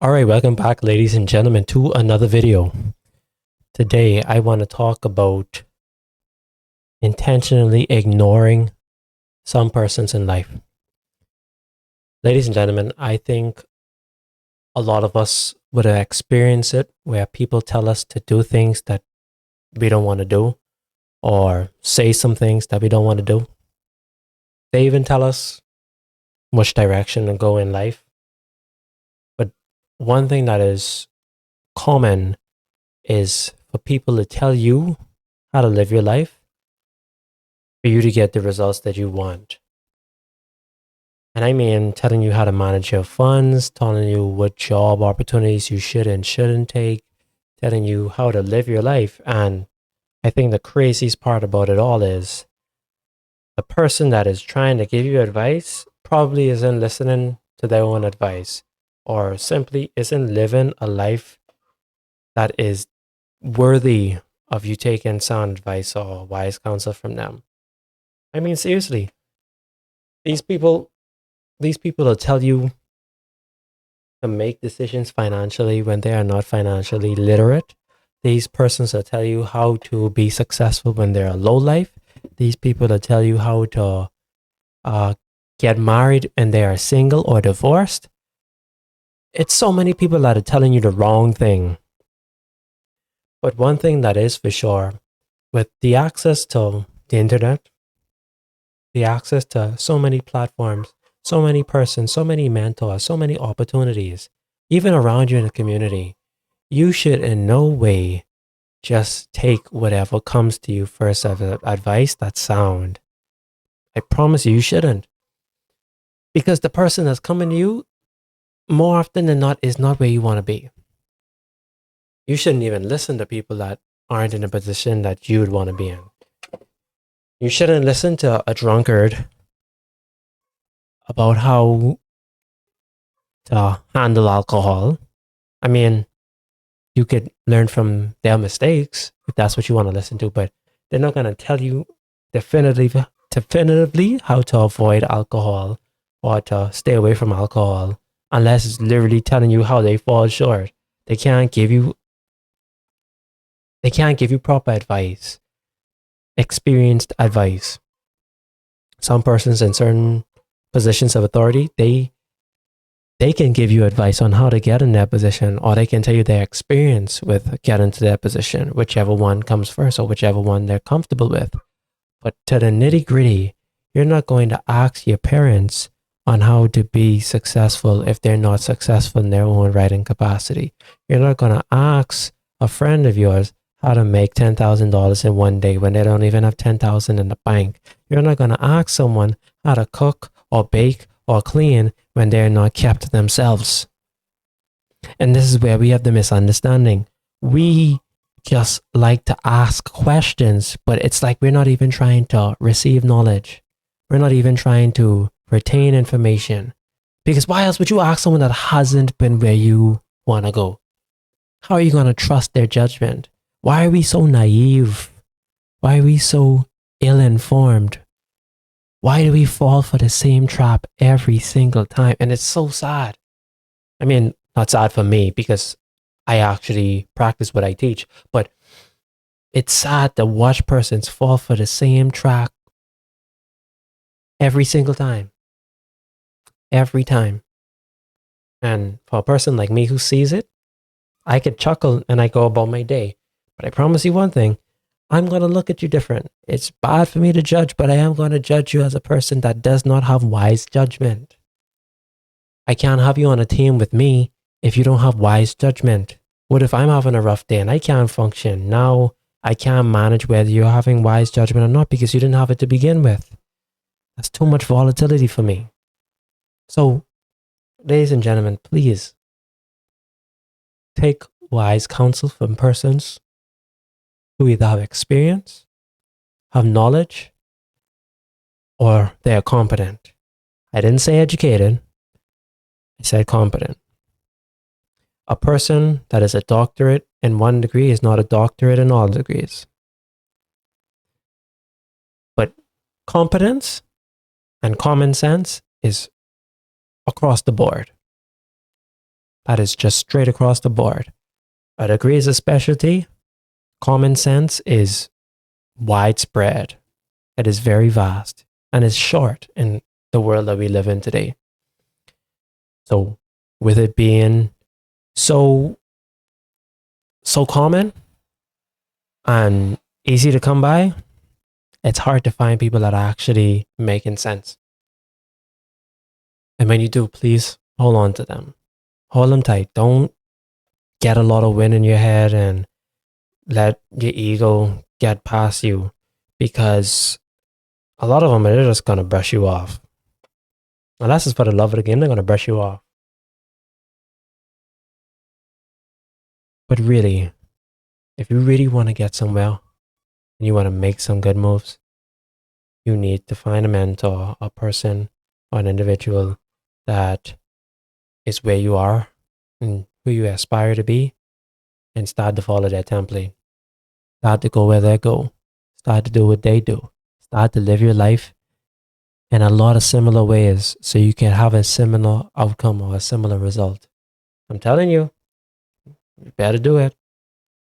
All right, welcome back, ladies and gentlemen, to another video. Today, I want to talk about intentionally ignoring some persons in life. Ladies and gentlemen, I think a lot of us would have experienced it where people tell us to do things that we don't want to do or say some things that we don't want to do. They even tell us which direction to go in life. But one thing that is common is for people to tell you how to live your life for you to get the results that you want. And I mean telling you how to manage your funds, telling you what job opportunities you should and shouldn't take, telling you how to live your life. And I think the craziest part about it all is the person that is trying to give you advice probably isn't listening to their own advice or simply isn't living a life that is worthy of you taking sound advice or wise counsel from them. I mean, seriously, these people will tell you to make decisions financially when they are not financially literate. These persons will tell you how to be successful when they're a low life. These people will tell you how to get married and they are single or divorced. It's so many people that are telling you the wrong thing. But one thing that is for sure, with the access to the internet, the access to so many platforms, so many persons, so many mentors, so many opportunities, even around you in the community, you should in no way just take whatever comes to you first as advice that's sound. I promise you, you shouldn't. Because the person that's coming to you, more often than not, is not where you want to be. You shouldn't even listen to people that aren't in a position that you would want to be in. You shouldn't listen to a drunkard about how to handle alcohol. I mean, you could learn from their mistakes if that's what you want to listen to, but they're not going to tell you definitively how to avoid alcohol or to stay away from alcohol unless it's literally telling you how they fall short. They can't give you proper advice, experienced advice. Some persons in certain positions of authority, they can give you advice on how to get in that position, or they can tell you their experience with getting to that position, whichever one comes first or whichever one they're comfortable with. But to the nitty gritty, you're not going to ask your parents on how to be successful if they're not successful in their own right and capacity. You're not going to ask a friend of yours how to make $10,000 in one day when they don't even have 10,000 in the bank. You're not going to ask someone how to cook or bake or clean when they're not kept themselves. And this is where we have the misunderstanding. We just like to ask questions, but it's like we're not even trying to receive knowledge. We're not even trying to retain information. Because why else would you ask someone that hasn't been where you want to go? How are you going to trust their judgment? Why are we so naive? Why are we so ill-informed? Why do we fall for the same trap every single time? And it's so sad. I mean, not sad for me because I actually practice what I teach, but it's sad to watch persons fall for the same trap every single time. Every time. And for a person like me who sees it, I could chuckle and I go about my day. But I promise you one thing, I'm going to look at you different. It's bad for me to judge, but I am going to judge you as a person that does not have wise judgment. I can't have you on a team with me if you don't have wise judgment. What if I'm having a rough day and I can't function? Now I can't manage whether you're having wise judgment or not because you didn't have it to begin with. That's too much volatility for me. So, ladies and gentlemen, please take wise counsel from persons who either have experience, have knowledge, or they are competent. I didn't say educated, I said competent. A person that is a doctorate in one degree is not a doctorate in all degrees. But competence and common sense is across the board. That is just straight across the board. A degree is a specialty. Common sense is widespread. It is very vast and is short in the world that we live in today. So with it being so common and easy to come by, it's hard to find people that are actually making sense. And when you do, please hold on to them. Hold them tight. Don't get a lot of wind in your head and let your ego get past you, because a lot of them are just going to brush you off. Unless it's for the love of the game, they're going to brush you off. But really, if you really want to get somewhere and you want to make some good moves, you need to find a mentor, a person, or an individual that is where you are and who you aspire to be, and start to follow their template. Start to go where they go. Start to do what they do. Start to live your life in a lot of similar ways so you can have a similar outcome or a similar result. I'm telling you, you better do it.